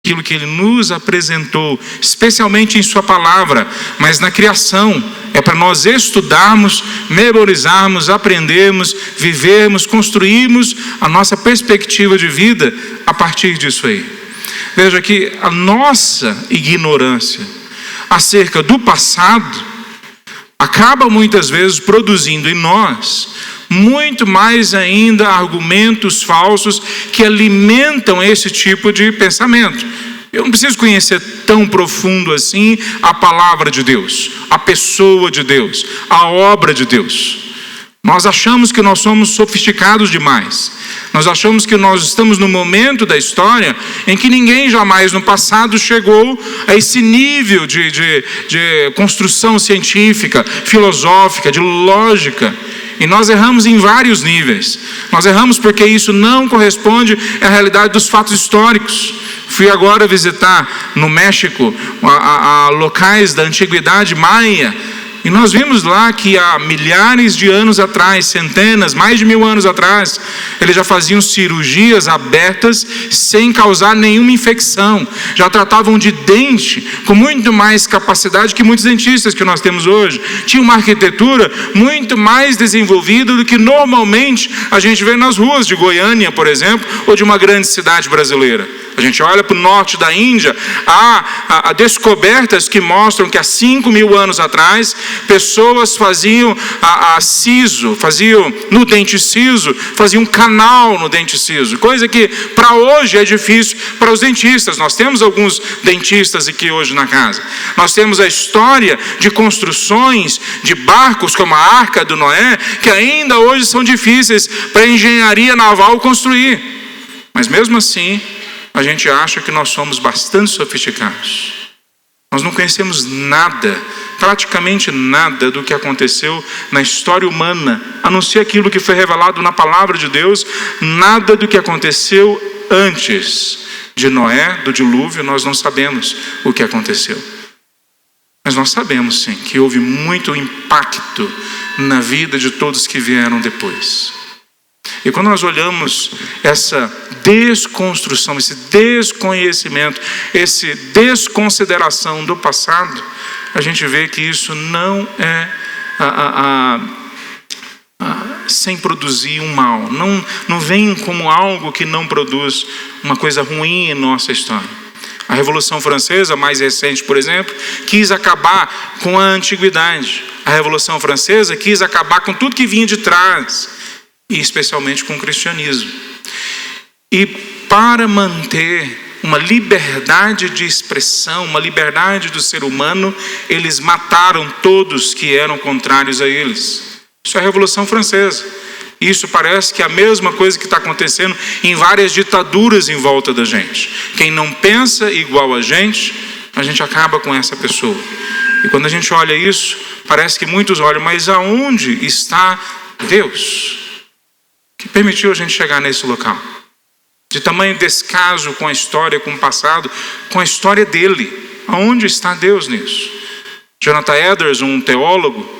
aquilo que Ele nos apresentou, especialmente em Sua palavra, mas na criação. É para nós estudarmos, memorizarmos, aprendermos, vivermos, construirmos a nossa perspectiva de vida a partir disso aí. Veja que a nossa ignorância acerca do passado acaba muitas vezes produzindo em nós muito mais ainda argumentos falsos que alimentam esse tipo de pensamento. Eu não preciso conhecer tão profundo assim a palavra de Deus, a pessoa de Deus, a obra de Deus. Nós achamos que nós somos sofisticados demais. Nós achamos que nós estamos no momento da história em que ninguém jamais no passado chegou a esse nível de construção científica, filosófica, de lógica. E nós erramos em vários níveis. Nós erramos porque isso não corresponde à realidade dos fatos históricos. Fui agora visitar no México a locais da antiguidade maia. E nós vimos lá que há milhares de anos atrás, centenas, mais de 1000 anos atrás, eles já faziam cirurgias abertas sem causar nenhuma infecção. Já tratavam de dente com muito mais capacidade que muitos dentistas que nós temos hoje. Tinha uma arquitetura muito mais desenvolvida do que normalmente a gente vê nas ruas de Goiânia, por exemplo, ou de uma grande cidade brasileira. A gente olha para o norte da Índia, há descobertas que mostram que há 5.000 anos atrás, pessoas faziam siso, faziam no dente siso, faziam um canal no dente siso, coisa que para hoje é difícil para os dentistas. Nós temos alguns dentistas aqui hoje na casa. Nós temos a história de construções de barcos como a Arca do Noé, que ainda hoje são difíceis para a engenharia naval construir. Mas mesmo assim, a gente acha que nós somos bastante sofisticados. Nós não conhecemos nada, praticamente nada do que aconteceu na história humana, a não ser aquilo que foi revelado na palavra de Deus. Nada do que aconteceu antes de Noé, do dilúvio, nós não sabemos o que aconteceu. Mas nós sabemos sim que houve muito impacto na vida de todos que vieram depois. E quando nós olhamos essa desconstrução, esse desconhecimento, essa desconsideração do passado, a gente vê que isso não é sem produzir um mal. Não vem como algo que não produz uma coisa ruim em nossa história. A Revolução Francesa, mais recente, por exemplo, quis acabar com a antiguidade. A Revolução Francesa quis acabar com tudo que vinha de trás, e especialmente com o cristianismo. E para manter uma liberdade de expressão, uma liberdade do ser humano, eles mataram todos que eram contrários a eles. Isso é a Revolução Francesa. Isso parece que é a mesma coisa que está acontecendo em várias ditaduras em volta da gente. Quem não pensa igual a gente acaba com essa pessoa. E quando a gente olha isso, parece que muitos olham, mas aonde está Deus que permitiu a gente chegar nesse local? De tamanho descaso com a história, com o passado, com a história dele. Aonde está Deus nisso? Jonathan Edwards, um teólogo,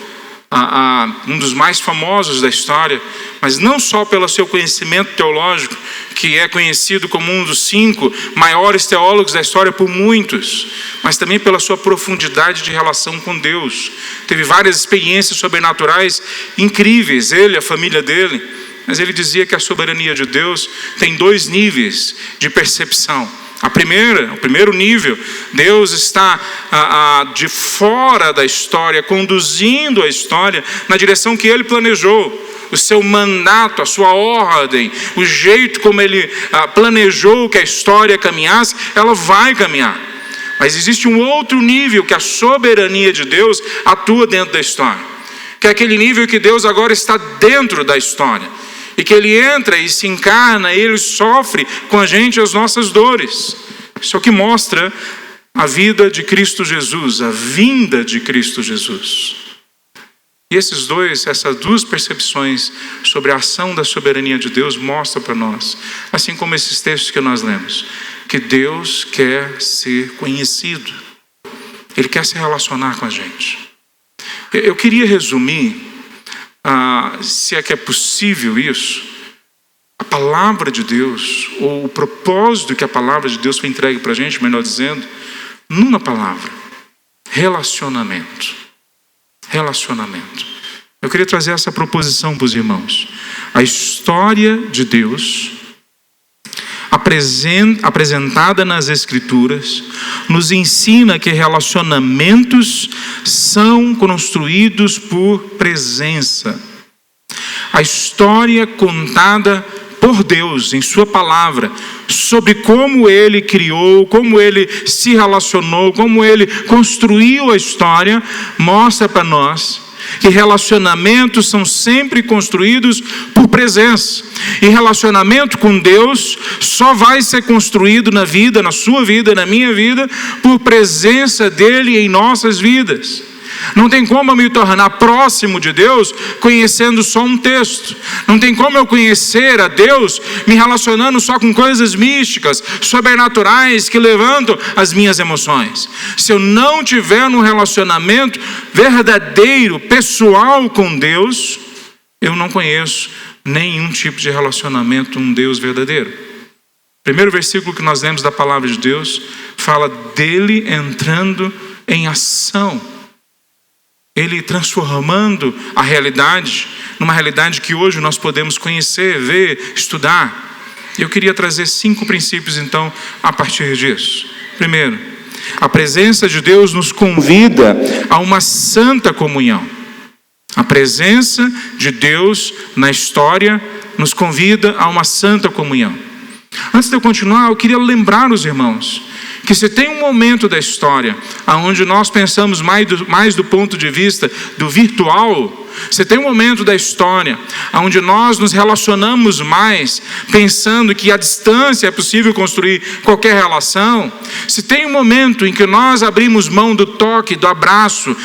um dos mais famosos da história, mas não só pelo seu conhecimento teológico, que é conhecido como um dos 5 maiores teólogos da história por muitos, mas também pela sua profundidade de relação com Deus. Teve várias experiências sobrenaturais incríveis, ele, a família dele. Mas ele dizia que a soberania de Deus tem 2 níveis de percepção. O primeiro nível, Deus está de fora da história, conduzindo a história na direção que Ele planejou. O seu mandato, a sua ordem, o jeito como Ele planejou que a história caminhasse, ela vai caminhar. Mas existe um outro nível que a soberania de Deus atua dentro da história. Que é aquele nível que Deus agora está dentro da história. E que Ele entra e se encarna, e Ele sofre com a gente as nossas dores. Isso é o que mostra a vida de Cristo Jesus, a vinda de Cristo Jesus. E essas 2 percepções sobre a ação da soberania de Deus mostram para nós, assim como esses textos que nós lemos, que Deus quer ser conhecido. Ele quer se relacionar com a gente. Eu queria resumir, se é que é possível isso, a palavra de Deus, ou o propósito que a palavra de Deus foi entregue para a gente, melhor dizendo, numa palavra: relacionamento. Relacionamento. Eu queria trazer essa proposição para os irmãos. A história de Deus, apresentada nas Escrituras, nos ensina que relacionamentos são construídos por presença. A história contada por Deus em sua palavra, sobre como Ele criou, como Ele se relacionou, como Ele construiu a história, mostra para nós que relacionamentos são sempre construídos por presença. E relacionamento com Deus só vai ser construído na vida, na sua vida, na minha vida, por presença dEle em nossas vidas. Não tem como eu me tornar próximo de Deus conhecendo só um texto. Não tem como eu conhecer a Deus me relacionando só com coisas místicas, sobrenaturais, que levantam as minhas emoções. Se eu não tiver um relacionamento verdadeiro, pessoal com Deus, eu não conheço nenhum tipo de relacionamento, um Deus verdadeiro. O primeiro versículo que nós lemos da palavra de Deus fala dele entrando em ação. Ele transformando a realidade numa realidade que hoje nós podemos conhecer, ver, estudar. Eu queria trazer 5 princípios então a partir disso. Primeiro, a presença de Deus nos convida a uma santa comunhão. A presença de Deus na história nos convida a uma santa comunhão. Antes de eu continuar, eu queria lembrar os irmãos que se tem um momento da história onde nós pensamos mais do ponto de vista do virtual, se tem um momento da história onde nós nos relacionamos mais pensando que à distância é possível construir qualquer relação, se tem um momento em que nós abrimos mão do toque, do abraço,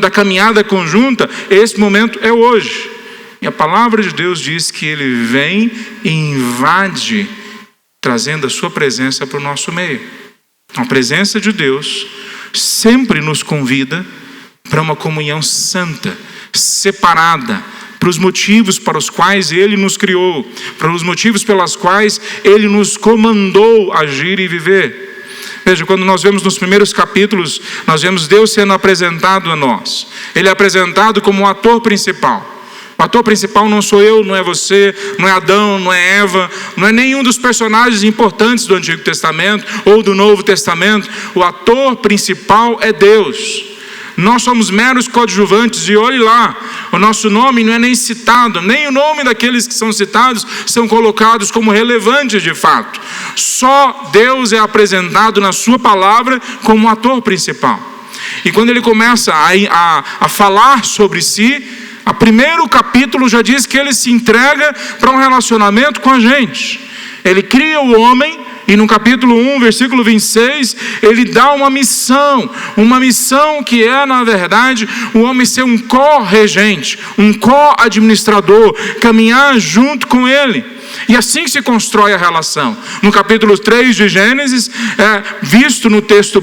da caminhada conjunta, esse momento é hoje. E a palavra de Deus diz que Ele vem e invade, trazendo a sua presença para o nosso meio. A presença de Deus sempre nos convida para uma comunhão santa, separada, para os motivos para os quais Ele nos criou, para os motivos pelos quais Ele nos comandou agir e viver. Veja, quando nós vemos nos primeiros capítulos, nós vemos Deus sendo apresentado a nós. Ele é apresentado como o ator principal. O ator principal não sou eu, não é você, não é Adão, não é Eva, não é nenhum dos personagens importantes do Antigo Testamento ou do Novo Testamento. O ator principal é Deus. Nós somos meros coadjuvantes e olhe lá, o nosso nome não é nem citado, nem o nome daqueles que são citados são colocados como relevantes de fato. Só Deus é apresentado na sua palavra como o ator principal. E quando ele começa a falar sobre si, o primeiro capítulo já diz que ele se entrega para um relacionamento com a gente. Ele cria o homem e no capítulo 1, versículo 26, ele dá uma missão que é, na verdade, o homem ser um co-regente, um co-administrador, caminhar junto com ele. E assim se constrói a relação. No capítulo 3 de Gênesis, é visto no texto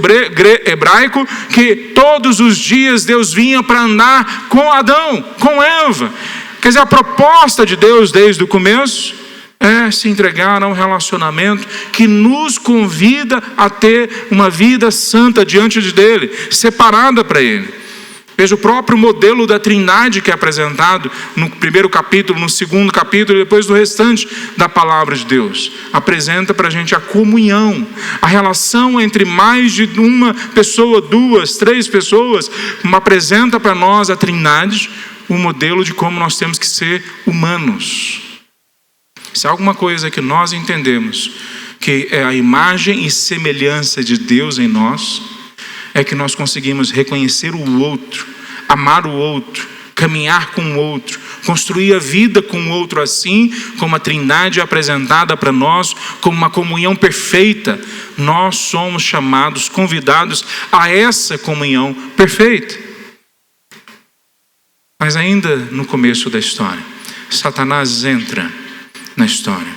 hebraico que todos os dias Deus vinha para andar com Adão, com Eva. Quer dizer, a proposta de Deus desde o começo é se entregar a um relacionamento que nos convida a ter uma vida santa diante dele, separada para ele. Veja o próprio modelo da Trindade que é apresentado no primeiro capítulo, no segundo capítulo e depois do restante da palavra de Deus. Apresenta para a gente a comunhão, a relação entre mais de uma pessoa, 2, 3 pessoas. Apresenta para nós a Trindade, o modelo de como nós temos que ser humanos. Se há alguma coisa que nós entendemos que é a imagem e semelhança de Deus em nós, é que nós conseguimos reconhecer o outro, amar o outro, caminhar com o outro, construir a vida com o outro assim, como a Trindade é apresentada para nós, como uma comunhão perfeita. Nós somos chamados, convidados a essa comunhão perfeita. Mas ainda no começo da história, Satanás entra na história.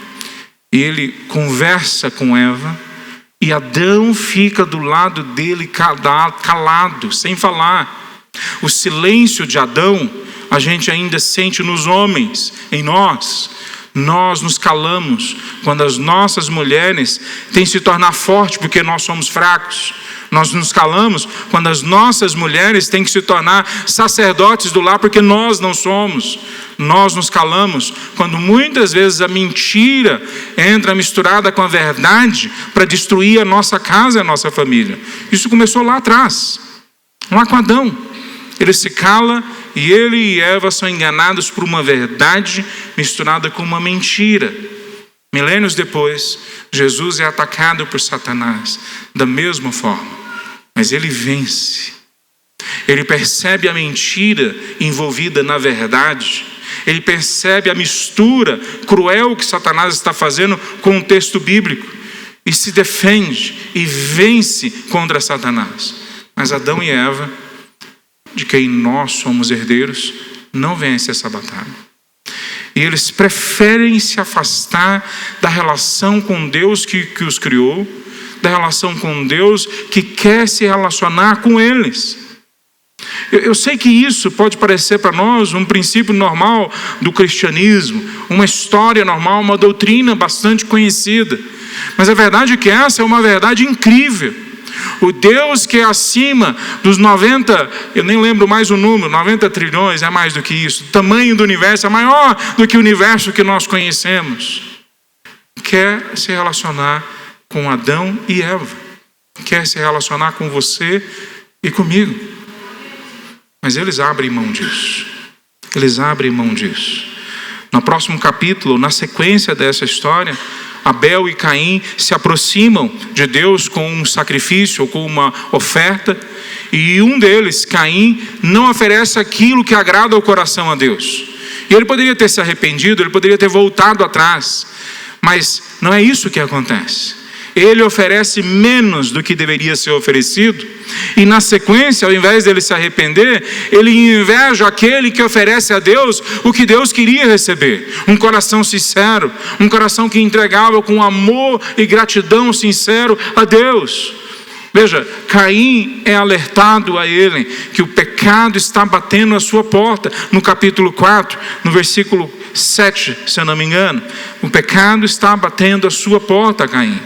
E ele conversa com Eva, e Adão fica do lado dele calado, sem falar. O silêncio de Adão, a gente ainda sente nos homens, em nós. Nós nos calamos quando as nossas mulheres têm que se tornar fortes porque nós somos fracos. Nós nos calamos quando as nossas mulheres têm que se tornar sacerdotes do lar porque nós não somos. Nós nos calamos quando muitas vezes a mentira entra misturada com a verdade para destruir a nossa casa e a nossa família. Isso começou lá atrás, lá com Adão. Ele se cala e ele e Eva são enganados por uma verdade misturada com uma mentira. Milênios depois, Jesus é atacado por Satanás da mesma forma, mas ele vence. Ele percebe a mentira envolvida na verdade. Ele percebe a mistura cruel que Satanás está fazendo com o texto bíblico e se defende e vence contra Satanás. Mas Adão e Eva, de quem nós somos herdeiros, não vence essa batalha. E eles preferem se afastar da relação com Deus que os criou, da relação com Deus que quer se relacionar com eles. Eu sei que isso pode parecer para nós um princípio normal do cristianismo, uma história normal, uma doutrina bastante conhecida. Mas a verdade é que essa é uma verdade incrível. O Deus que é acima dos 90, eu nem lembro mais o número, 90 trilhões, é mais do que isso. O tamanho do universo é maior do que o universo que nós conhecemos. Quer se relacionar com Adão e Eva. Quer se relacionar com você e comigo. Mas eles abrem mão disso. Eles abrem mão disso. No próximo capítulo, na sequência dessa história, Abel e Caim se aproximam de Deus com um sacrifício ou com uma oferta. E um deles, Caim, não oferece aquilo que agrada ao coração a Deus. E ele poderia ter se arrependido, ele poderia ter voltado atrás. Mas não é isso que acontece. Ele oferece menos do que deveria ser oferecido. E na sequência, ao invés dele se arrepender, ele inveja aquele que oferece a Deus o que Deus queria receber. Um coração sincero, um coração que entregava com amor e gratidão sincero a Deus. Veja, Caim é alertado a ele que o pecado está batendo a sua porta. No capítulo 4, no versículo 7, se eu não me engano. O pecado está batendo a sua porta, Caim.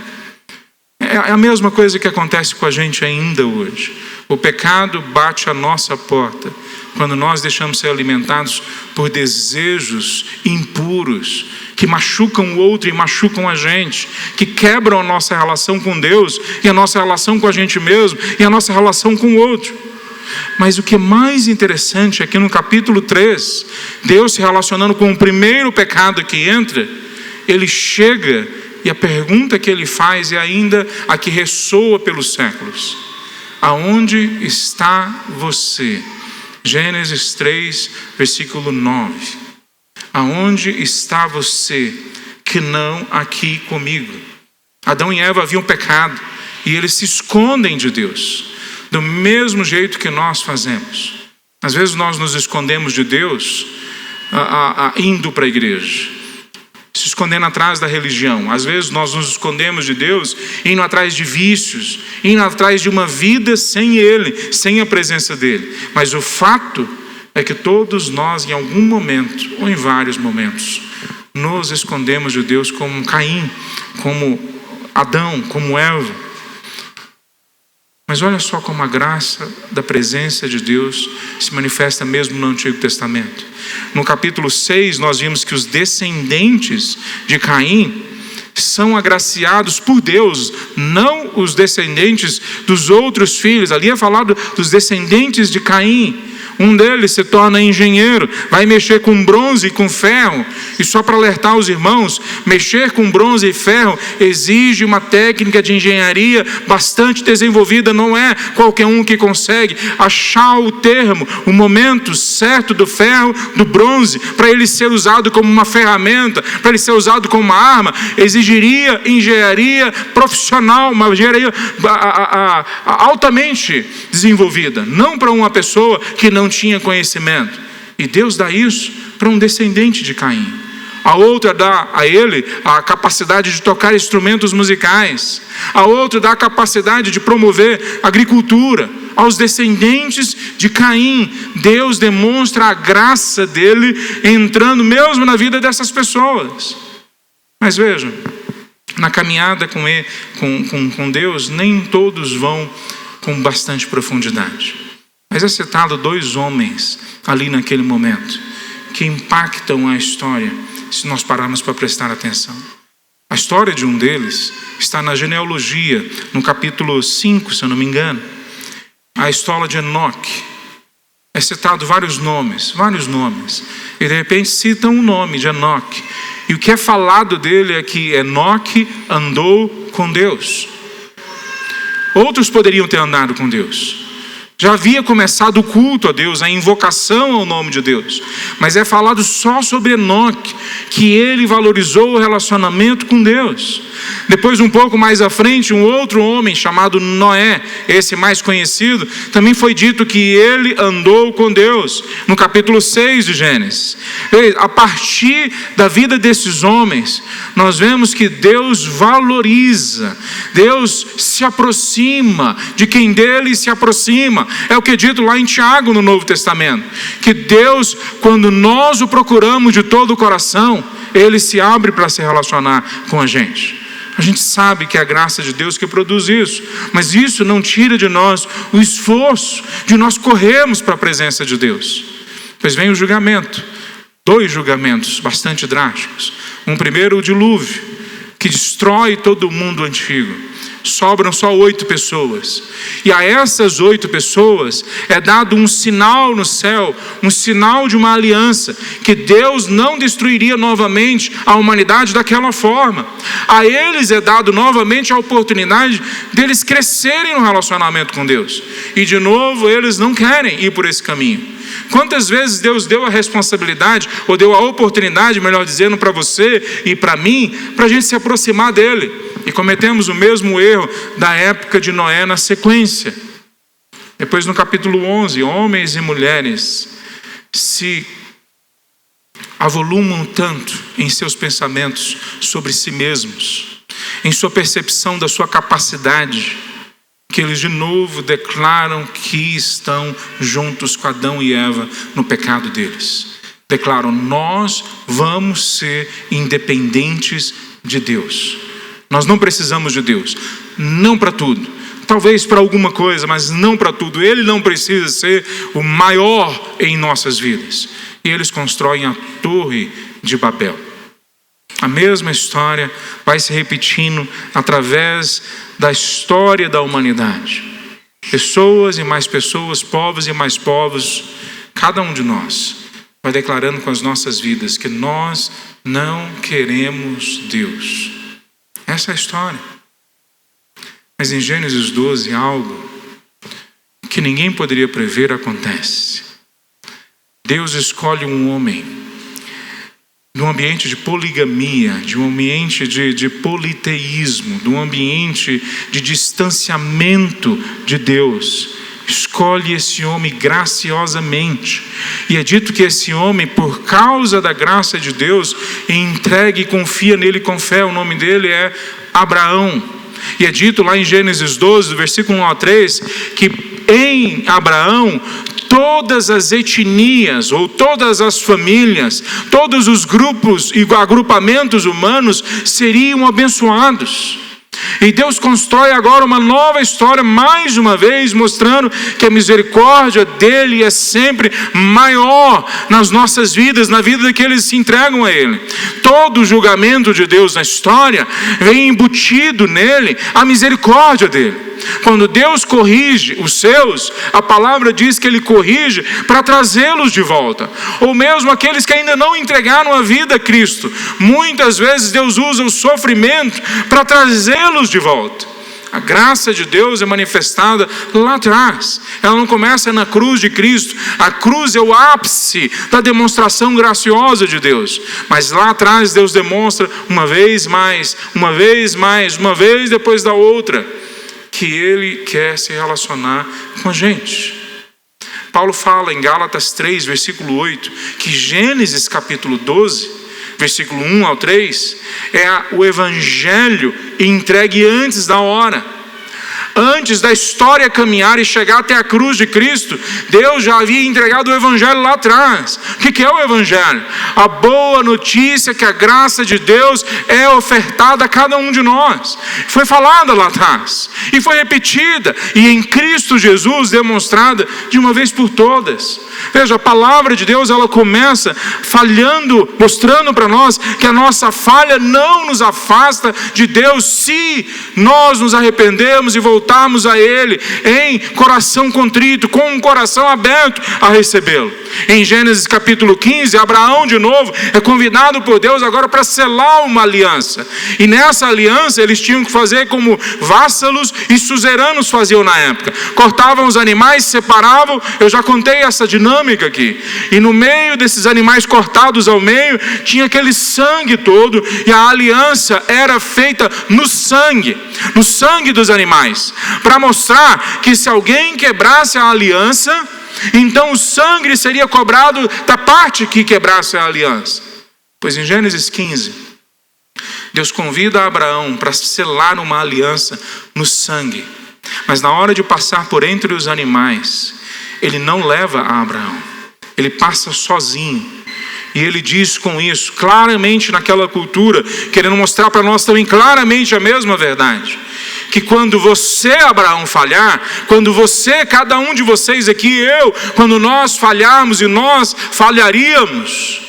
É a mesma coisa que acontece com a gente ainda hoje. O pecado bate a nossa porta quando nós deixamos ser alimentados por desejos impuros que machucam o outro e machucam a gente, que quebram a nossa relação com Deus e a nossa relação com a gente mesmo e a nossa relação com o outro. Mas o que é mais interessante é que no capítulo 3, Deus se relacionando com o primeiro pecado que entra, ele chega e a pergunta que ele faz é ainda a que ressoa pelos séculos. Aonde está você? Gênesis 3, versículo 9. Aonde está você que não aqui comigo? Adão e Eva haviam pecado e eles se escondem de Deus, do mesmo jeito que nós fazemos. Às vezes nós nos escondemos de Deus indo para a igreja, se escondendo atrás da religião. Às vezes nós nos escondemos de Deus indo atrás de vícios, indo atrás de uma vida sem Ele, sem a presença dEle. Mas o fato é que todos nós, em algum momento, ou em vários momentos, nos escondemos de Deus como Caim, como Adão, como Eva. Mas olha só como a graça da presença de Deus se manifesta mesmo no Antigo Testamento. No capítulo 6, nós vimos que os descendentes de Caim são agraciados por Deus, não os descendentes dos outros filhos. Ali é falado dos descendentes de Caim. Um deles se torna engenheiro, vai mexer com bronze e com ferro. E só para alertar os irmãos, mexer com bronze e ferro exige uma técnica de engenharia bastante desenvolvida. Não é qualquer um que consegue achar o termo, o momento certo do ferro, do bronze, para ele ser usado como uma ferramenta, para ele ser usado como uma arma. Exigiria engenharia profissional, uma engenharia altamente desenvolvida. Não para uma pessoa que não tinha conhecimento. E Deus dá isso para um descendente de Caim. A outra dá a ele a capacidade de tocar instrumentos musicais. A outra dá a capacidade de promover agricultura. aos descendentes de Caim. Deus demonstra a graça dele entrando mesmo na vida dessas pessoas. Mas vejam, na caminhada com Deus, nem todos vão com bastante profundidade. Mas é citado 2 homens ali naquele momento que impactam a história, se nós pararmos para prestar atenção. A história de um deles está na genealogia, no capítulo 5, se eu não me engano. A história de Enoque. É citado vários nomes. E de repente citam o nome de Enoque. E o que é falado dele é que Enoque andou com Deus. Outros poderiam ter andado com Deus. Já havia começado o culto a Deus, a invocação ao nome de Deus. Mas é falado só sobre Enoque, que ele valorizou o relacionamento com Deus. Depois, um pouco mais à frente, um outro homem chamado Noé, esse mais conhecido, também foi dito que ele andou com Deus, no capítulo 6 de Gênesis. A partir da vida desses homens, nós vemos que Deus valoriza, Deus se aproxima de quem dele se aproxima. É o que é dito lá em Tiago, no Novo Testamento, que Deus, quando nós o procuramos de todo o coração, ele se abre para se relacionar com a gente. A gente sabe que é a graça de Deus que produz isso, mas isso não tira de nós o esforço de nós corrermos para a presença de Deus. Pois vem o julgamento, 2 julgamentos bastante drásticos. Primeiro, o dilúvio, que destrói todo o mundo antigo. Sobram só 8 pessoas. E a essas 8 pessoas é dado um sinal no céu, um sinal de uma aliança, que Deus não destruiria novamente a humanidade daquela forma. A eles é dado novamente a oportunidade deles crescerem no relacionamento com Deus. E de novo eles não querem ir por esse caminho. Quantas vezes Deus deu a responsabilidade, ou deu a oportunidade, melhor dizendo, para você e para mim, para a gente se aproximar dele. E cometemos o mesmo erro da época de Noé na sequência. Depois, no capítulo 11, homens e mulheres se avolumam tanto em seus pensamentos sobre si mesmos, em sua percepção da sua capacidade, que eles de novo declaram que estão juntos com Adão e Eva no pecado deles. Declaram: nós vamos ser independentes de Deus. Nós não precisamos de Deus, não para tudo. Talvez para alguma coisa, mas não para tudo. Ele não precisa ser o maior em nossas vidas. E eles constroem a Torre de Babel. A mesma história vai se repetindo através da história da humanidade. Pessoas e mais pessoas, povos e mais povos, cada um de nós vai declarando com as nossas vidas que nós não queremos Deus. Essa é a história. Mas em Gênesis 12, algo que ninguém poderia prever acontece. Deus escolhe um homem de um ambiente de poligamia, de um ambiente de politeísmo, de um ambiente de distanciamento de Deus. Escolhe esse homem graciosamente. E é dito que esse homem, por causa da graça de Deus, entrega e confia nele com fé. O nome dele é Abraão. E é dito lá em Gênesis 12, do versículo 1 ao 3, que em Abraão todas as etnias, ou todas as famílias, todos os grupos e agrupamentos humanos seriam abençoados. E Deus constrói agora uma nova história, mais uma vez, mostrando que a misericórdia dele é sempre maior nas nossas vidas, na vida daqueles que se entregam a ele. Todo o julgamento de Deus na história vem embutido nele a misericórdia dele. Quando Deus corrige os seus, a palavra diz que ele corrige para trazê-los de volta. Ou mesmo aqueles que ainda não entregaram a vida a Cristo. Muitas vezes Deus usa o sofrimento para trazê-los de volta. A graça de Deus é manifestada lá atrás. Ela não começa na cruz de Cristo. A cruz é o ápice da demonstração graciosa de Deus. Mas lá atrás Deus demonstra uma vez mais, uma vez mais, uma vez depois da outra, que ele quer se relacionar com a gente. Paulo fala em Gálatas 3, versículo 8, que Gênesis capítulo 12, versículo 1 ao 3, é o evangelho entregue antes da hora. Antes da história caminhar e chegar até a cruz de Cristo, Deus já havia entregado o Evangelho lá atrás. O que é o Evangelho? A boa notícia que a graça de Deus é ofertada a cada um de nós. Foi falada lá atrás, e foi repetida, e em Cristo Jesus demonstrada de uma vez por todas. Veja, a palavra de Deus, ela começa falhando, mostrando para nós que a nossa falha não nos afasta de Deus, se nós nos arrependemos e voltarmos a Ele em coração contrito, com um coração aberto a recebê-lo. Em Gênesis capítulo 15, Abraão de novo é convidado por Deus agora para selar uma aliança, e nessa aliança eles tinham que fazer como vassalos e suzeranos faziam na época: cortavam os animais, separavam. Eu já contei essa dinâmica aqui, e no meio desses animais cortados ao meio tinha aquele sangue todo, e a aliança era feita no sangue dos animais, para mostrar que se alguém quebrasse a aliança, então o sangue seria cobrado da parte que quebrasse a aliança. Pois em Gênesis 15, Deus convida Abraão para selar uma aliança no sangue, mas na hora de passar por entre os animais, Ele não leva a Abraão, Ele passa sozinho. E Ele diz com isso, claramente naquela cultura, querendo mostrar para nós também claramente a mesma verdade, que quando você, Abraão, falhar, quando você, cada um de vocês aqui, eu, quando nós falharmos, e nós falharíamos,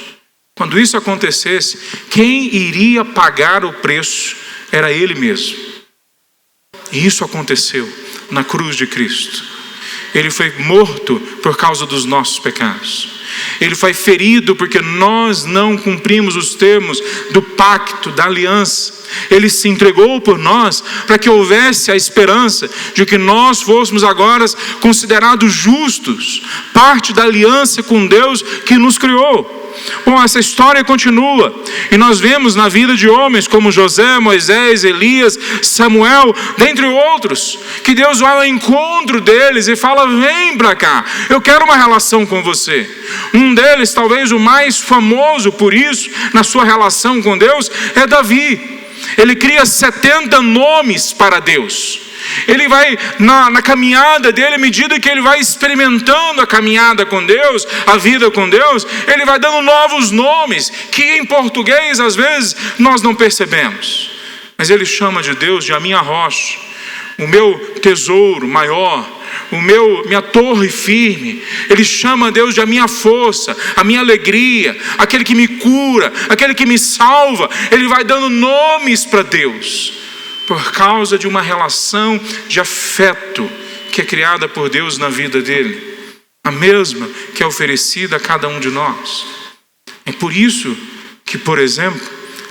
quando isso acontecesse, quem iria pagar o preço era Ele mesmo. E isso aconteceu na cruz de Cristo. Ele foi morto por causa dos nossos pecados. Ele foi ferido porque nós não cumprimos os termos do pacto, da aliança. Ele se entregou por nós para que houvesse a esperança de que nós fôssemos agora considerados justos, parte da aliança com Deus que nos criou. Bom, essa história continua, e nós vemos na vida de homens como José, Moisés, Elias, Samuel, dentre outros, que Deus vai ao encontro deles e fala: vem para cá, eu quero uma relação com você. Um deles, talvez o mais famoso por isso, na sua relação com Deus, é Davi. Ele cria 70 nomes para Deus. Ele vai na caminhada dele, à medida que ele vai experimentando a caminhada com Deus, a vida com Deus, ele vai dando novos nomes, que em português às vezes nós não percebemos. Mas ele chama de Deus de a minha rocha, o meu tesouro maior, minha torre firme. Ele chama Deus de a minha força, a minha alegria, aquele que me cura, aquele que me salva. Ele vai dando nomes para Deus, por causa de uma relação de afeto que é criada por Deus na vida dele, a mesma que é oferecida a cada um de nós. É por isso que, por exemplo,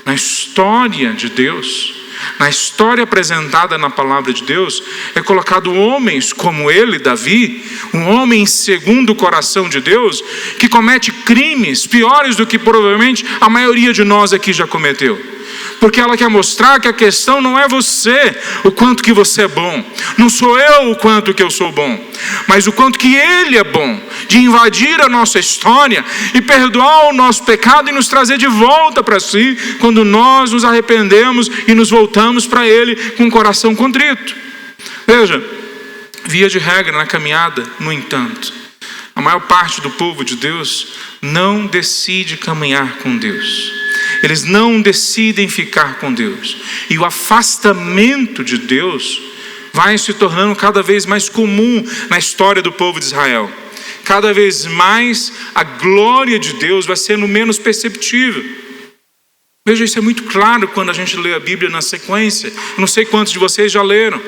na história de Deus, na história apresentada na palavra de Deus, é colocado homens como ele, Davi, um homem segundo o coração de Deus, que comete crimes piores do que provavelmente a maioria de nós aqui já cometeu. Porque ela quer mostrar que a questão não é você, o quanto que você é bom, não sou eu o quanto que eu sou bom, mas o quanto que Ele é bom, de invadir a nossa história e perdoar o nosso pecado e nos trazer de volta para si, quando nós nos arrependemos e nos voltamos para Ele com o coração contrito. Veja, via de regra na caminhada, no entanto, a maior parte do povo de Deus não decide caminhar com Deus. Eles não decidem ficar com Deus. E o afastamento de Deus vai se tornando cada vez mais comum na história do povo de Israel. Cada vez mais a glória de Deus vai sendo menos perceptível. Veja, isso é muito claro quando a gente lê a Bíblia na sequência. Eu não sei quantos de vocês já leram.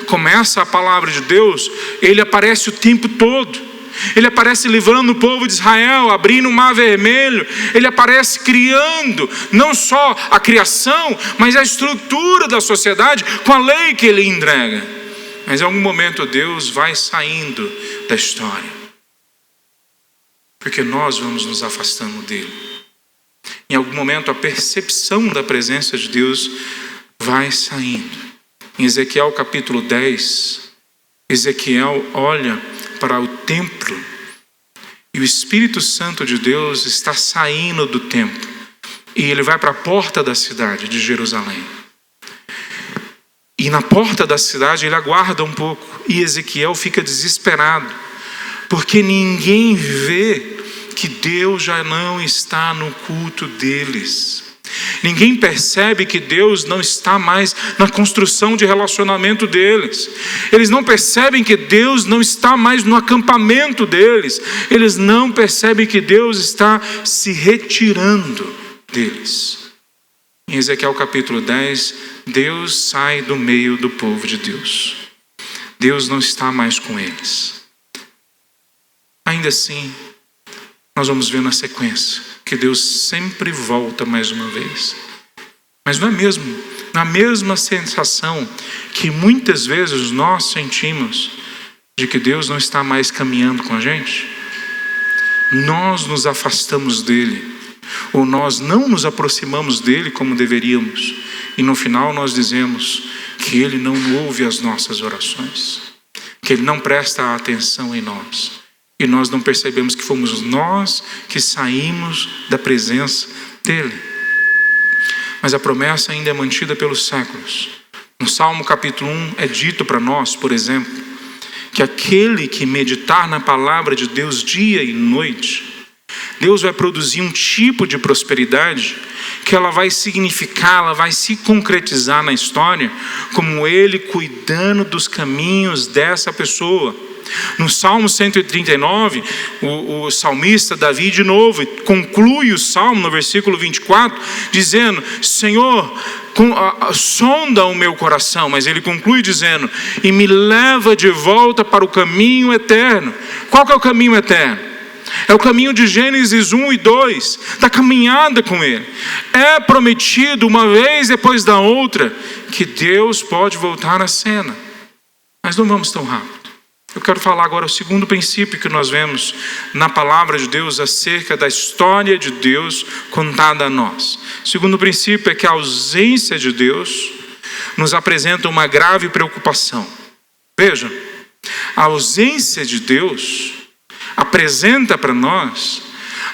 Começa a palavra de Deus, ele aparece o tempo todo. Ele aparece livrando o povo de Israel, abrindo o mar vermelho. Ele aparece criando não só a criação, mas a estrutura da sociedade com a lei que ele entrega. Mas em algum momento Deus vai saindo da história, porque nós vamos nos afastando dele. Em algum momento a percepção da presença de Deus vai saindo. Em Ezequiel capítulo 10, Ezequiel olha para o templo, e o Espírito Santo de Deus está saindo do templo, e ele vai para a porta da cidade de Jerusalém. E na porta da cidade ele aguarda um pouco. E Ezequiel fica desesperado, porque ninguém vê que Deus já não está no culto deles. Ninguém percebe que Deus não está mais na construção de relacionamento deles. Eles não percebem que Deus não está mais no acampamento deles. Eles não percebem que Deus está se retirando deles. Em Ezequiel capítulo 10, Deus sai do meio do povo de Deus. Deus não está mais com eles. Ainda assim, nós vamos ver na sequência que Deus sempre volta mais uma vez. Mas não é na mesma sensação que muitas vezes nós sentimos de que Deus não está mais caminhando com a gente. Nós nos afastamos dele, ou nós não nos aproximamos dele como deveríamos, e no final nós dizemos que ele não ouve as nossas orações, que ele não presta atenção em nós. E nós não percebemos que fomos nós que saímos da presença dele. Mas a promessa ainda é mantida pelos séculos. No Salmo capítulo 1 é dito para nós, por exemplo, que aquele que meditar na palavra de Deus dia e noite, Deus vai produzir um tipo de prosperidade que ela vai significar, ela vai se concretizar na história como ele cuidando dos caminhos dessa pessoa. No Salmo 139, o salmista Davi de novo conclui o Salmo no versículo 24, dizendo: Senhor, sonda o meu coração, mas ele conclui dizendo: e me leva de volta para o caminho eterno. Qual que é o caminho eterno? É o caminho de Gênesis 1 e 2, da caminhada com ele. É prometido uma vez depois da outra que Deus pode voltar à cena, mas não vamos tão rápido. Eu quero falar agora o segundo princípio que nós vemos na palavra de Deus acerca da história de Deus contada a nós. O segundo princípio é que a ausência de Deus nos apresenta uma grave preocupação. Vejam, a ausência de Deus apresenta para nós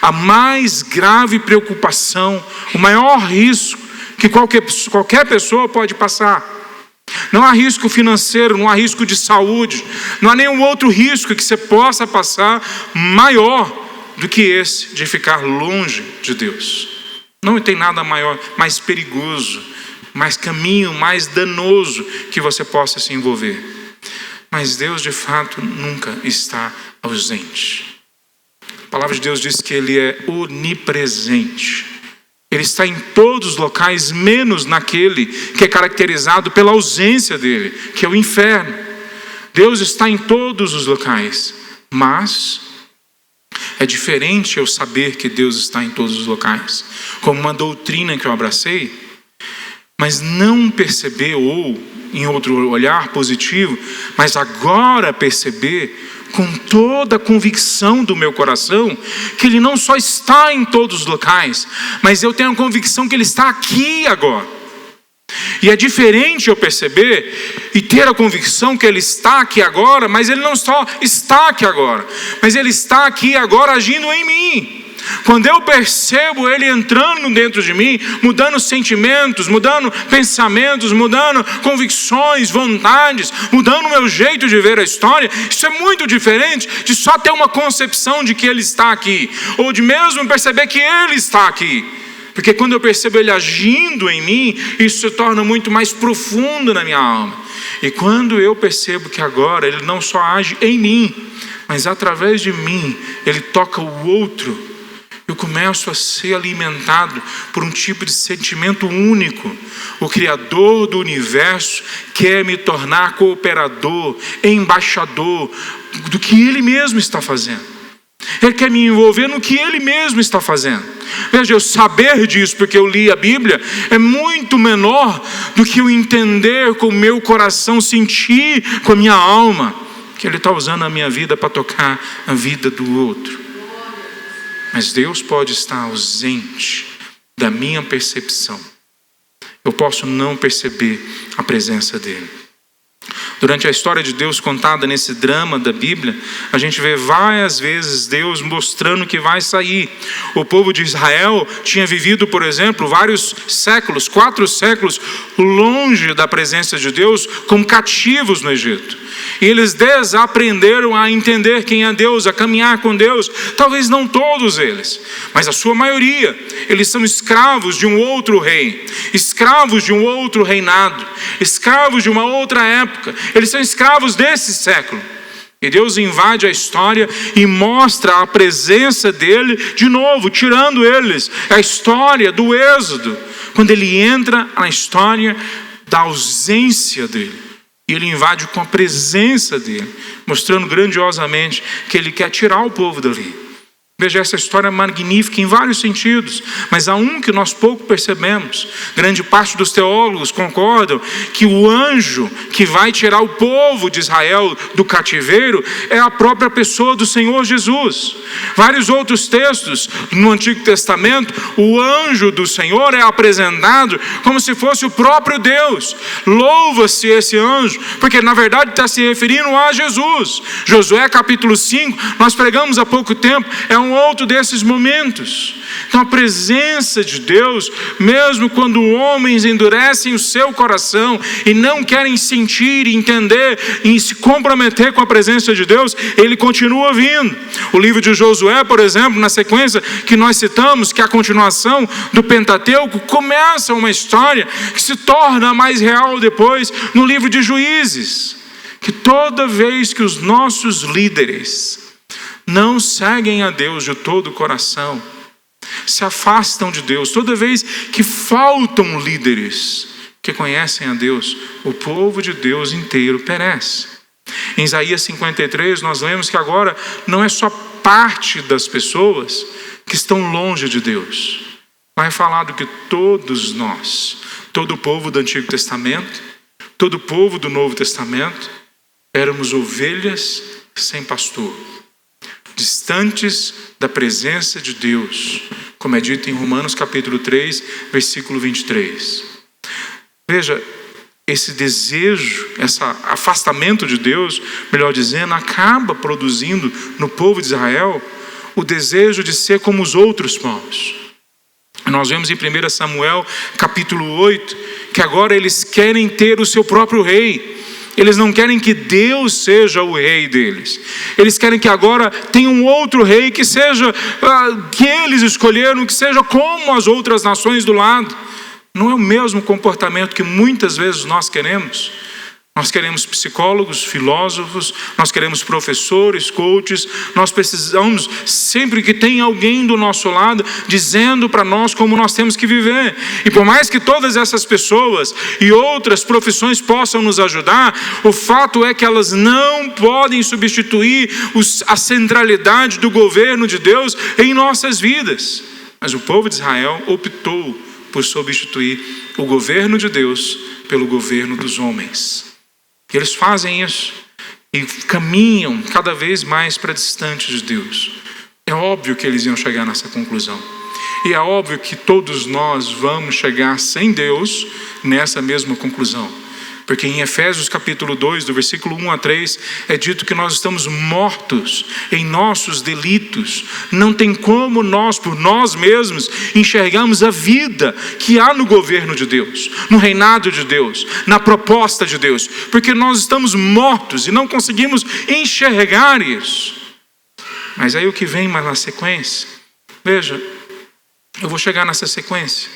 a mais grave preocupação, o maior risco que qualquer pessoa pode passar. Não há risco financeiro, não há risco de saúde, não há nenhum outro risco que você possa passar maior do que esse de ficar longe de Deus. Não tem nada maior, mais perigoso, mais caminho, mais danoso que você possa se envolver. Mas Deus de fato nunca está ausente. A palavra de Deus diz que ele é onipresente. Ele está em todos os locais, menos naquele que é caracterizado pela ausência dele, que é o inferno. Deus está em todos os locais, mas é diferente eu saber que Deus está em todos os locais, como uma doutrina que eu abracei, mas não perceber, ou em outro olhar positivo, mas agora perceber com toda a convicção do meu coração, que ele não só está em todos os locais, mas eu tenho a convicção que ele está aqui agora. E é diferente eu perceber e ter a convicção que ele está aqui agora, mas ele não só está aqui agora, mas ele está aqui agora agindo em mim. Quando eu percebo ele entrando dentro de mim, mudando sentimentos, mudando pensamentos, mudando convicções, vontades, mudando o meu jeito de ver a história, isso é muito diferente de só ter uma concepção de que ele está aqui, ou de mesmo perceber que ele está aqui. Porque quando eu percebo ele agindo em mim, isso se torna muito mais profundo na minha alma. E quando eu percebo que agora ele não só age em mim, mas através de mim, ele toca o outro, eu começo a ser alimentado por um tipo de sentimento único. O Criador do universo quer me tornar cooperador, embaixador do que Ele mesmo está fazendo. Ele quer me envolver no que Ele mesmo está fazendo. Veja, eu saber disso porque eu li a Bíblia é muito menor do que eu entender com o meu coração, sentir com a minha alma que Ele está usando a minha vida para tocar a vida do outro. Mas Deus pode estar ausente da minha percepção. Eu posso não perceber a presença dele. Durante a história de Deus contada nesse drama da Bíblia, a gente vê várias vezes Deus mostrando que vai sair. O povo de Israel tinha vivido, por exemplo, vários séculos, 4 séculos, longe da presença de Deus, como cativos no Egito. E eles desaprenderam a entender quem é Deus, a caminhar com Deus. Talvez não todos eles, mas a sua maioria. Eles são escravos de um outro rei, escravos de um outro reinado, escravos de uma outra época. Eles são escravos desse século. E Deus invade a história e mostra a presença dele de novo, tirando eles. É a história do Êxodo, quando ele entra na história da ausência dele. E ele invade com a presença dele, mostrando grandiosamente que ele quer tirar o povo dali. Veja, essa história é magnífica em vários sentidos, mas há um que nós pouco percebemos. Grande parte dos teólogos concordam que o anjo que vai tirar o povo de Israel do cativeiro é a própria pessoa do Senhor Jesus. Vários outros textos no Antigo Testamento, o anjo do Senhor é apresentado como se fosse o próprio Deus. Louva-se esse anjo, porque na verdade está se referindo a Jesus. Josué capítulo 5, nós pregamos há pouco tempo, é um outro desses momentos. Então a presença de Deus, mesmo quando homens endurecem o seu coração e não querem sentir, entender e se comprometer com a presença de Deus, ele continua vindo. O livro de Josué, por exemplo, na sequência que nós citamos, que é a continuação do Pentateuco, começa uma história que se torna mais real depois no livro de Juízes, que toda vez que os nossos líderes não seguem a Deus de todo o coração, se afastam de Deus, toda vez que faltam líderes que conhecem a Deus, o povo de Deus inteiro perece. Em Isaías 53 nós lemos que agora não é só parte das pessoas que estão longe de Deus, mas é falado que todos nós, todo o povo do Antigo Testamento, todo o povo do Novo Testamento, éramos ovelhas sem pastor, distantes da presença de Deus, como é dito em Romanos capítulo 3, versículo 23. Veja, esse desejo, esse afastamento de Deus, melhor dizendo, acaba produzindo no povo de Israel o desejo de ser como os outros povos. Nós vemos em 1 Samuel capítulo 8, que agora eles querem ter o seu próprio rei. Eles não querem que Deus seja o rei deles. Eles querem que agora tenha um outro rei que seja, que eles escolheram, que seja como as outras nações do lado. Não é o mesmo comportamento que muitas vezes nós queremos. Nós queremos psicólogos, filósofos, nós queremos professores, coaches, nós precisamos sempre que tem alguém do nosso lado dizendo para nós como nós temos que viver. E por mais que todas essas pessoas e outras profissões possam nos ajudar, o fato é que elas não podem substituir a centralidade do governo de Deus em nossas vidas. Mas o povo de Israel optou por substituir o governo de Deus pelo governo dos homens. E eles fazem isso e caminham cada vez mais para distante de Deus. É óbvio que eles iam chegar nessa conclusão. E é óbvio que todos nós vamos chegar sem Deus nessa mesma conclusão. Porque em Efésios capítulo 2, do versículo 1 a 3, é dito que nós estamos mortos em nossos delitos. Não tem como nós, por nós mesmos, enxergarmos a vida que há no governo de Deus, no reinado de Deus, na proposta de Deus. Porque nós estamos mortos e não conseguimos enxergar isso. Mas aí o que vem mais na sequência? Veja, eu vou chegar nessa sequência.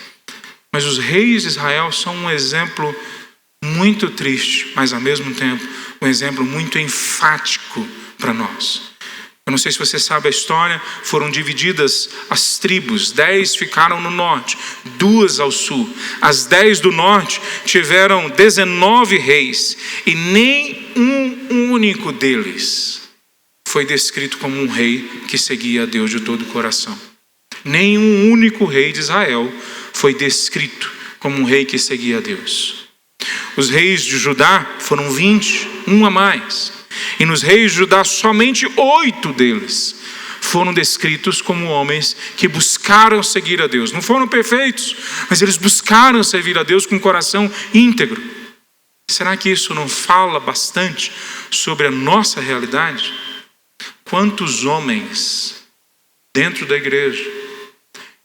Mas os reis de Israel são um exemplo muito triste, mas ao mesmo tempo um exemplo muito enfático para nós. Eu não sei se você sabe a história, foram divididas as tribos, 10 ficaram no norte, 2 ao sul. As 10 do norte tiveram 19 reis, e nem um único deles foi descrito como um rei que seguia a Deus de todo o coração. Nenhum único rei de Israel foi descrito como um rei que seguia a Deus. Os reis de Judá foram 20, um a mais. E nos reis de Judá, somente 8 deles foram descritos como homens que buscaram seguir a Deus. Não foram perfeitos, mas eles buscaram servir a Deus com um coração íntegro. Será que isso não fala bastante sobre a nossa realidade? Quantos homens dentro da igreja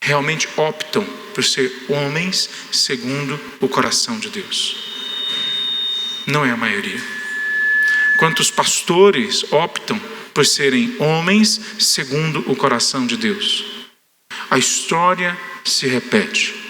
realmente optam por ser homens segundo o coração de Deus? Não é a maioria. Quantos pastores optam por serem homens segundo o coração de Deus? A história se repete.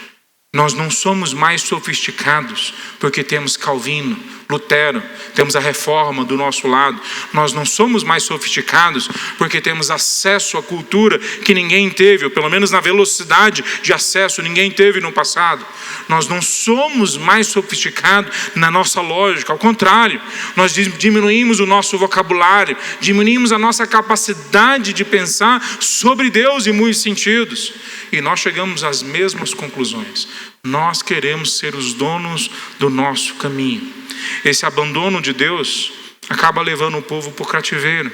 Nós não somos mais sofisticados porque temos Calvino, Lutero, temos a reforma do nosso lado. Nós não somos mais sofisticados porque temos acesso à cultura que ninguém teve, ou pelo menos na velocidade de acesso ninguém teve no passado. Nós não somos mais sofisticados na nossa lógica, ao contrário, nós diminuímos o nosso vocabulário, diminuímos a nossa capacidade de pensar sobre Deus em muitos sentidos. E nós chegamos às mesmas conclusões. Nós queremos ser os donos do nosso caminho. Esse abandono de Deus acaba levando o povo para o cativeiro,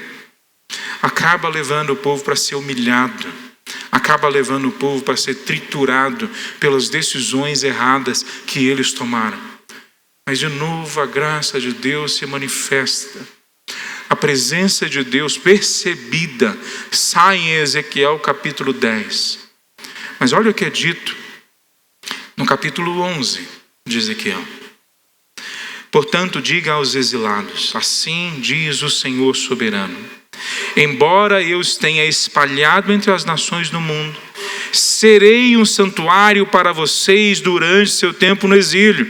acaba levando o povo para ser humilhado, acaba levando o povo para ser triturado pelas decisões erradas que eles tomaram. Mas de novo a graça de Deus se manifesta. A presença de Deus percebida sai em Ezequiel capítulo 10. Mas olha o que é dito no capítulo 11 de Ezequiel. Portanto, diga aos exilados, assim diz o Senhor soberano: embora eu os tenha espalhado entre as nações do mundo, serei um santuário para vocês durante seu tempo no exílio.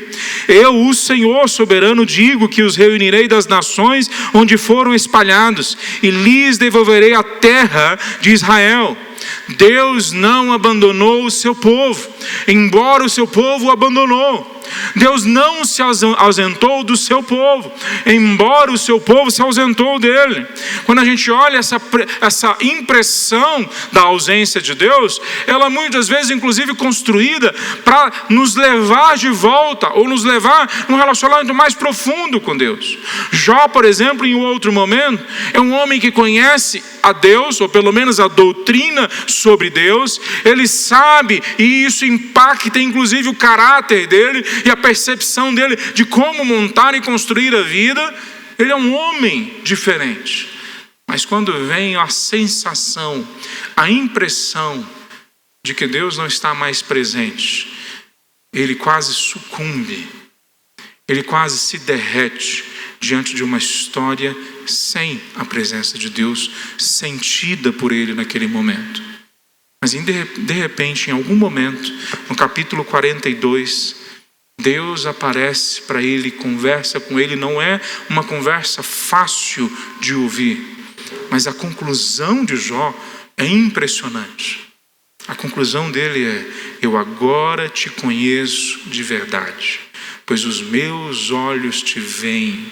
Eu, o Senhor soberano, digo que os reunirei das nações onde foram espalhados e lhes devolverei a terra de Israel. Deus não abandonou o seu povo, embora o seu povo o abandonou. Deus não se ausentou do seu povo, embora o seu povo se ausentou dele. Quando a gente olha essa impressão da ausência de Deus, ela muitas vezes inclusive construída para nos levar de volta, ou nos levar num relacionamento mais profundo com Deus. Jó, por exemplo, em um outro momento, é um homem que conhece a Deus, ou pelo menos a doutrina sobre Deus. Ele sabe, e isso impacta inclusive o caráter dele e a percepção dele de como montar e construir a vida. Ele é um homem diferente. Mas quando vem a sensação, a impressão de que Deus não está mais presente, ele quase sucumbe, ele quase se derrete diante de uma história sem a presença de Deus sentida por ele naquele momento. Mas de repente, em algum momento, no capítulo 42, Deus aparece para ele, conversa com ele. Não é uma conversa fácil de ouvir, mas a conclusão de Jó é impressionante. A conclusão dele é: eu agora te conheço de verdade, pois os meus olhos te veem.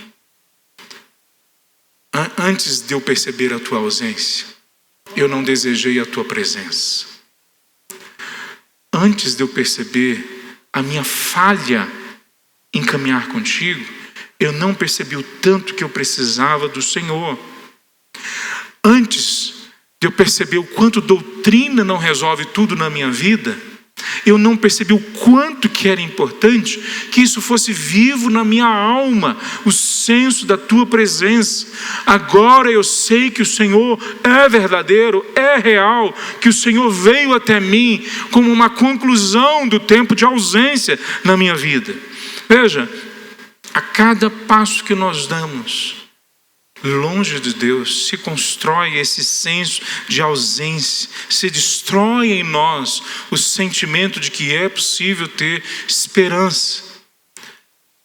Antes de eu perceber a tua ausência, eu não desejei a tua presença. Antes de eu perceber a minha falha em caminhar contigo, eu não percebi o tanto que eu precisava do Senhor. Antes de eu perceber o quanto doutrina não resolve tudo na minha vida, eu não percebi o quanto que era importante que isso fosse vivo na minha alma, o senso da tua presença. Agora eu sei que o Senhor é verdadeiro, é real, que o Senhor veio até mim como uma conclusão do tempo de ausência na minha vida. Veja, a cada passo que nós damos longe de Deus, se constrói esse senso de ausência, se destrói em nós o sentimento de que é possível ter esperança.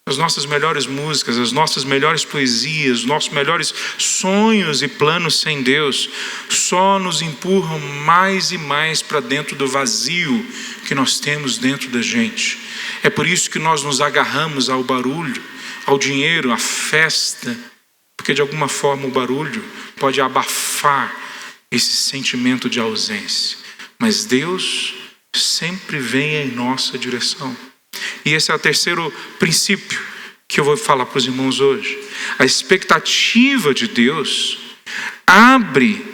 As nossas melhores músicas, as nossas melhores poesias, os nossos melhores sonhos e planos sem Deus só nos empurram mais e mais para dentro do vazio que nós temos dentro da gente. É por isso que nós nos agarramos ao barulho, ao dinheiro, à festa, porque de alguma forma o barulho pode abafar esse sentimento de ausência. Mas Deus sempre vem em nossa direção. E esse é o terceiro princípio que eu vou falar para os irmãos hoje. A expectativa de Deus abre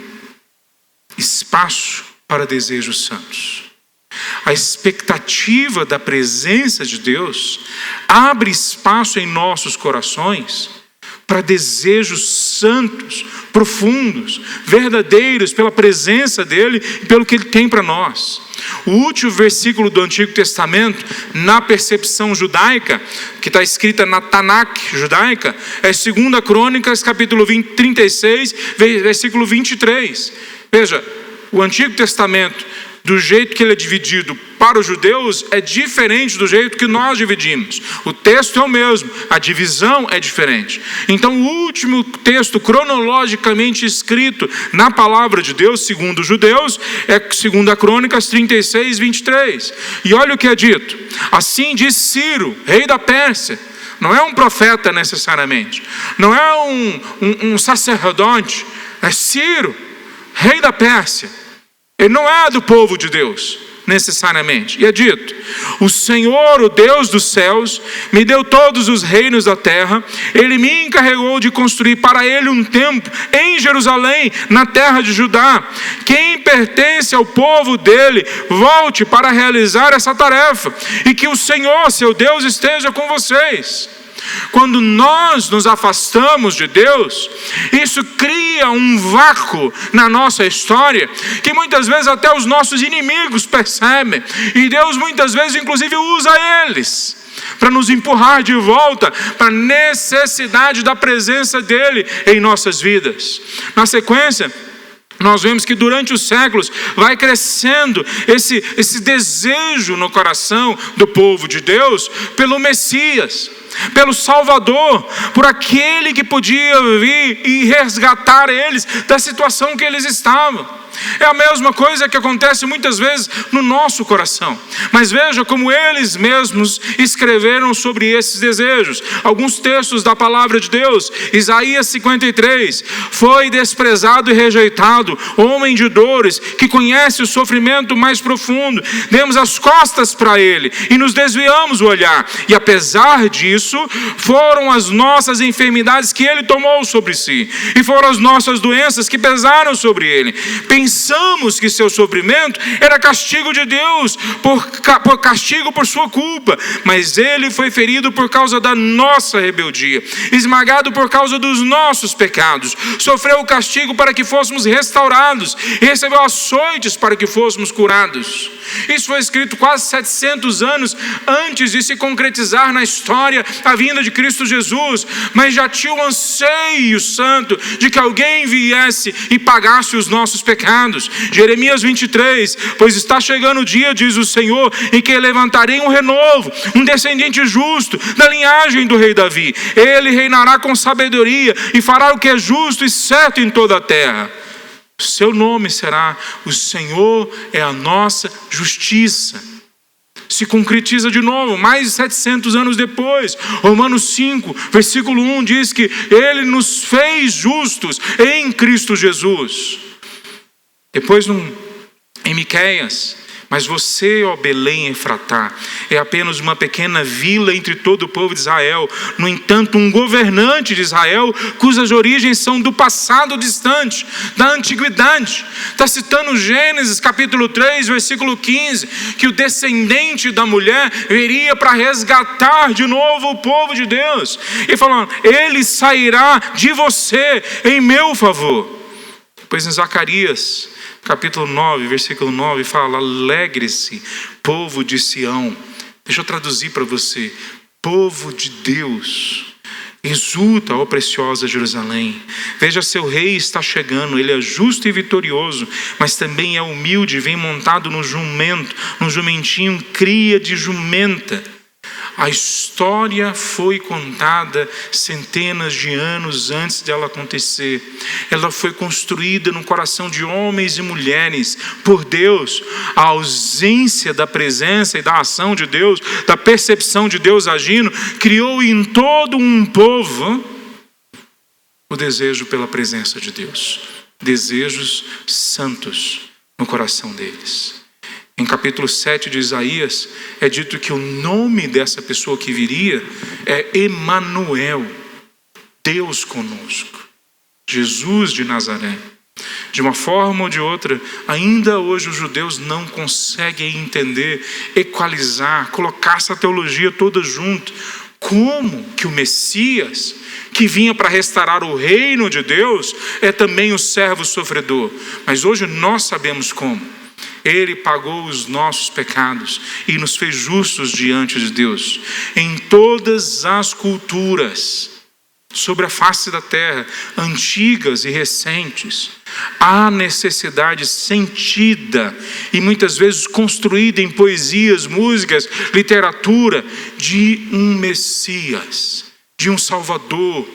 espaço para desejos santos. a expectativa da presença de Deus abre espaço em nossos corações para desejos santos, profundos, verdadeiros, pela presença dEle e pelo que Ele tem para nós. O último versículo do Antigo Testamento, na percepção judaica, que está escrita na Tanakh judaica, é 2 Crônicas, capítulo 36, versículo 23. Veja, o Antigo Testamento, do jeito que ele é dividido para os judeus, é diferente do jeito que nós dividimos. O texto é o mesmo, a divisão é diferente. Então, o último texto cronologicamente escrito na palavra de Deus, segundo os judeus, é 2 Crônicas 36, 23. E olha o que é dito: assim diz Ciro, rei da Pérsia. Não é um profeta necessariamente, não é um sacerdote, é Ciro, rei da Pérsia. Ele não é do povo de Deus, necessariamente. E é dito: o Senhor, o Deus dos céus, me deu todos os reinos da terra. Ele me encarregou de construir para ele um templo em Jerusalém, na terra de Judá. Quem pertence ao povo dele, volte para realizar essa tarefa, e que o Senhor, seu Deus, esteja com vocês. Quando nós nos afastamos de Deus, isso cria um vácuo na nossa história, que muitas vezes até os nossos inimigos percebem, e Deus muitas vezes inclusive usa eles para nos empurrar de volta para a necessidade da presença dEle em nossas vidas. Na sequência, nós vemos que durante os séculos vai crescendo esse desejo no coração do povo de Deus pelo Messias, pelo Salvador, por aquele que podia vir e resgatar eles da situação que eles estavam. É a mesma coisa que acontece muitas vezes no nosso coração. Mas veja como eles mesmos escreveram sobre esses desejos. Alguns textos da palavra de Deus. Isaías 53. Foi desprezado e rejeitado, homem de dores, que conhece o sofrimento mais profundo. Demos as costas para ele e nos desviamos o olhar. E apesar disso, foram as nossas enfermidades que ele tomou sobre si, e foram as nossas doenças que pesaram sobre ele. Pensamos que seu sofrimento era castigo de Deus, por castigo por sua culpa, mas ele foi ferido por causa da nossa rebeldia, esmagado por causa dos nossos pecados, sofreu o castigo para que fôssemos restaurados, e recebeu açoites para que fôssemos curados. Isso foi escrito quase 700 anos antes de se concretizar na história a vinda de Cristo Jesus, mas já tinha o anseio santo de que alguém viesse e pagasse os nossos pecados. Jeremias 23, pois está chegando o dia, diz o Senhor, em que levantarei um renovo, um descendente justo da linhagem do rei Davi. Ele reinará com sabedoria e fará o que é justo e certo em toda a terra. Seu nome será: o Senhor é a nossa justiça. Se concretiza de novo, mais de 700 anos depois. Romanos 5, versículo 1 diz que Ele nos fez justos em Cristo Jesus. Depois em Miqueias: mas você, ó Belém Efratá, é apenas uma pequena vila entre todo o povo de Israel. No entanto, um governante de Israel, cujas origens são do passado distante, da antiguidade. Está citando Gênesis capítulo 3, versículo 15, que o descendente da mulher viria para resgatar de novo o povo de Deus. E falando: ele sairá de você em meu favor. Depois em Zacarias capítulo 9, versículo 9, fala: alegre-se, povo de Sião. Deixa eu traduzir para você: povo de Deus, exulta, ó preciosa Jerusalém. Veja, seu rei está chegando, ele é justo e vitorioso, mas também é humilde, vem montado no jumento, num jumentinho, cria de jumenta. A história foi contada centenas de anos antes dela acontecer. Ela foi construída no coração de homens e mulheres por Deus. A ausência da presença e da ação de Deus, da percepção de Deus agindo, criou em todo um povo o desejo pela presença de Deus. Desejos santos no coração deles. Em capítulo 7 de Isaías, é dito que o nome dessa pessoa que viria é Emanuel, Deus conosco, Jesus de Nazaré. de uma forma ou de outra, ainda hoje os judeus não conseguem entender, equalizar, colocar essa teologia toda junto. Como que o Messias, que vinha para restaurar o reino de Deus, é também o servo sofredor? Mas hoje nós sabemos como. Ele pagou os nossos pecados e nos fez justos diante de Deus. Em todas as culturas sobre a face da terra, antigas e recentes, há necessidade sentida e muitas vezes construída em poesias, músicas, literatura, de um Messias, de um Salvador,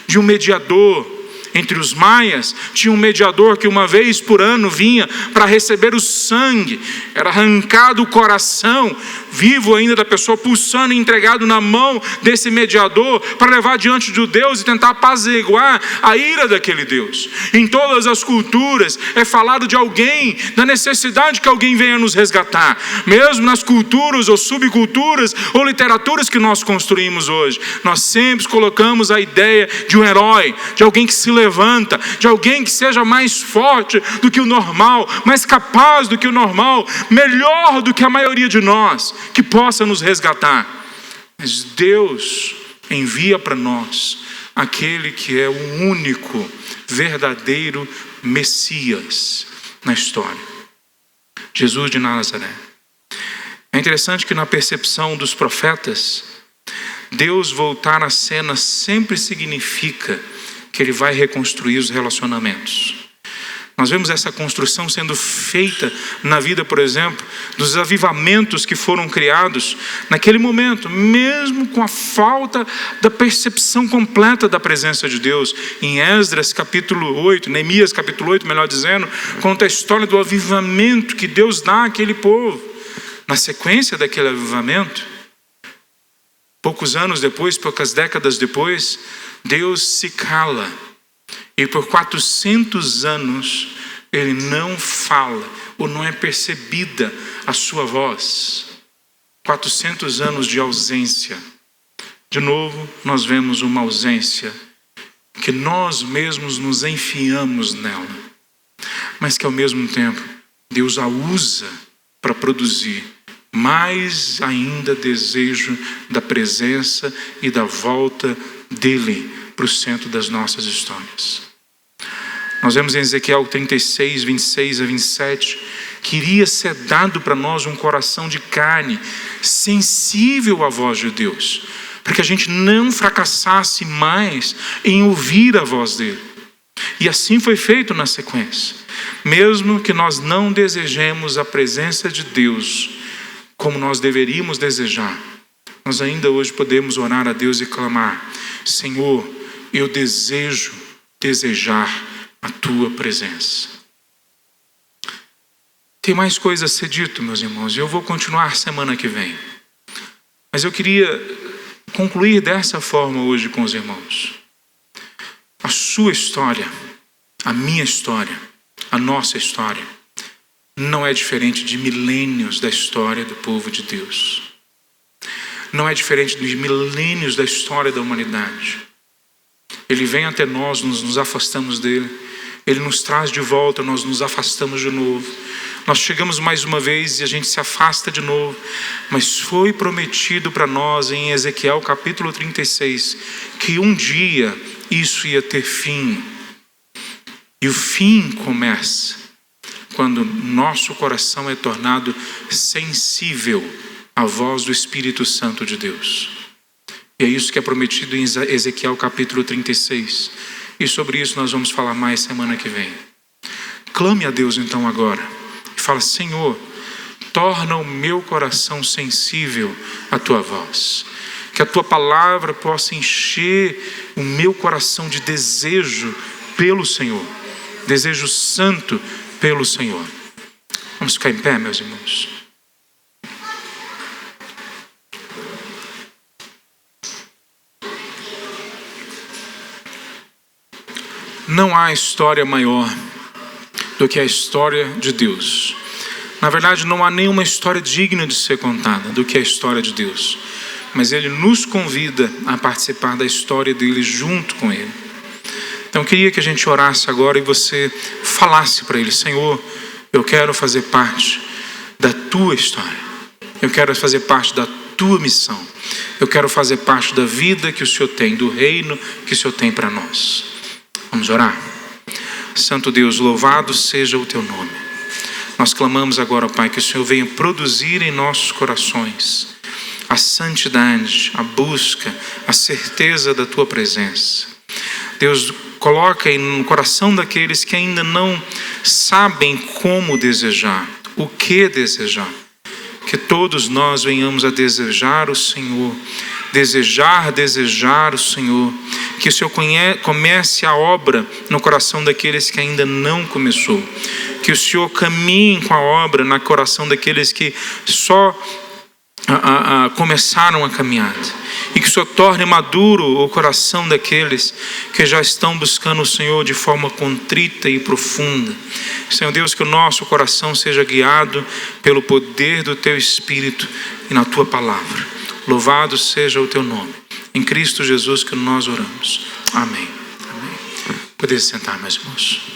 de um mediador. Entre os maias, tinha um mediador que uma vez por ano vinha para receber o sangue. Era arrancado o coração, vivo ainda da pessoa, pulsando e entregado na mão desse mediador, para levar diante de Deus e tentar apaziguar a ira daquele Deus. Em todas as culturas é falado de alguém, da necessidade que alguém venha nos resgatar. Mesmo nas culturas ou subculturas ou literaturas que nós construímos hoje, nós sempre colocamos a ideia de um herói, de alguém que se levanta, de alguém que seja mais forte do que o normal, mais capaz do que o normal, melhor do que a maioria de nós, que possa nos resgatar. Mas Deus envia para nós aquele que é o único verdadeiro Messias na história, Jesus de Nazaré. É interessante que na percepção dos profetas, Deus voltar à cena sempre significa que Ele vai reconstruir os relacionamentos. Nós vemos essa construção sendo feita na vida, por exemplo, dos avivamentos que foram criados naquele momento, mesmo com a falta da percepção completa da presença de Deus. Em Esdras capítulo 8, Neemias capítulo 8, melhor dizendo, conta a história do avivamento que Deus dá àquele povo. Na sequência daquele avivamento, poucos anos depois, poucas décadas depois, Deus se cala e por 400 anos Ele não fala ou não é percebida a sua voz. 400 anos de ausência. De novo, nós vemos uma ausência que nós mesmos nos enfiamos nela, mas que ao mesmo tempo Deus a usa para produzir mais ainda desejo da presença e da volta dele para o centro das nossas histórias. Nós vemos em Ezequiel 36, 26 a 27, que iria ser dado para nós um coração de carne, sensível à voz de Deus, para que a gente não fracassasse mais em ouvir a voz dele. E assim foi feito na sequência. Mesmo que nós não desejemos a presença de Deus como nós deveríamos desejar, nós ainda hoje podemos orar a Deus e clamar: Senhor, eu desejar a tua presença. Tem mais coisa a ser dito, meus irmãos, e eu vou continuar semana que vem. Mas eu queria concluir dessa forma hoje com os irmãos. A sua história, a minha história, a nossa história, não é diferente de milênios da história do povo de Deus. Não é diferente de milênios da história da humanidade. Ele vem até nós, nos afastamos dele. Ele nos traz de volta, nós nos afastamos de novo. Nós chegamos mais uma vez e a gente se afasta de novo. Mas foi prometido para nós em Ezequiel capítulo 36, que um dia isso ia ter fim. E o fim começa quando nosso coração é tornado sensível à voz do Espírito Santo de Deus. E é isso que é prometido em Ezequiel capítulo 36. E sobre isso nós vamos falar mais semana que vem. Clame a Deus então agora. E fala: Senhor, torna o meu coração sensível à tua voz. Que a tua palavra possa encher o meu coração de desejo pelo Senhor. Desejo santo pelo Senhor. Vamos ficar em pé, meus irmãos. Não há história maior do que a história de Deus. Na verdade, não há nenhuma história digna de ser contada do que a história de Deus. Mas Ele nos convida a participar da história dele junto com Ele. Então eu queria que a gente orasse agora e você falasse para Ele: Senhor, eu quero fazer parte da Tua história, eu quero fazer parte da Tua missão, eu quero fazer parte da vida que o Senhor tem, do reino que o Senhor tem para nós. Vamos orar? Santo Deus, louvado seja o Teu nome. Nós clamamos agora, Pai, que o Senhor venha produzir em nossos corações a santidade, a busca, a certeza da Tua presença. Deus, coloca no coração daqueles que ainda não sabem como desejar, o que desejar. Que todos nós venhamos a desejar o Senhor, desejar o Senhor. Que o Senhor comece a obra no coração daqueles que ainda não começou. Que o Senhor caminhe com a obra no coração daqueles que só começaram a caminhada. E que o Senhor torne maduro o coração daqueles que já estão buscando o Senhor de forma contrita e profunda. Senhor Deus, que o nosso coração seja guiado pelo poder do Teu Espírito e na Tua palavra. Louvado seja o Teu nome. Em Cristo Jesus que nós oramos. Amém. Amém. Poder sentar, meus irmãos.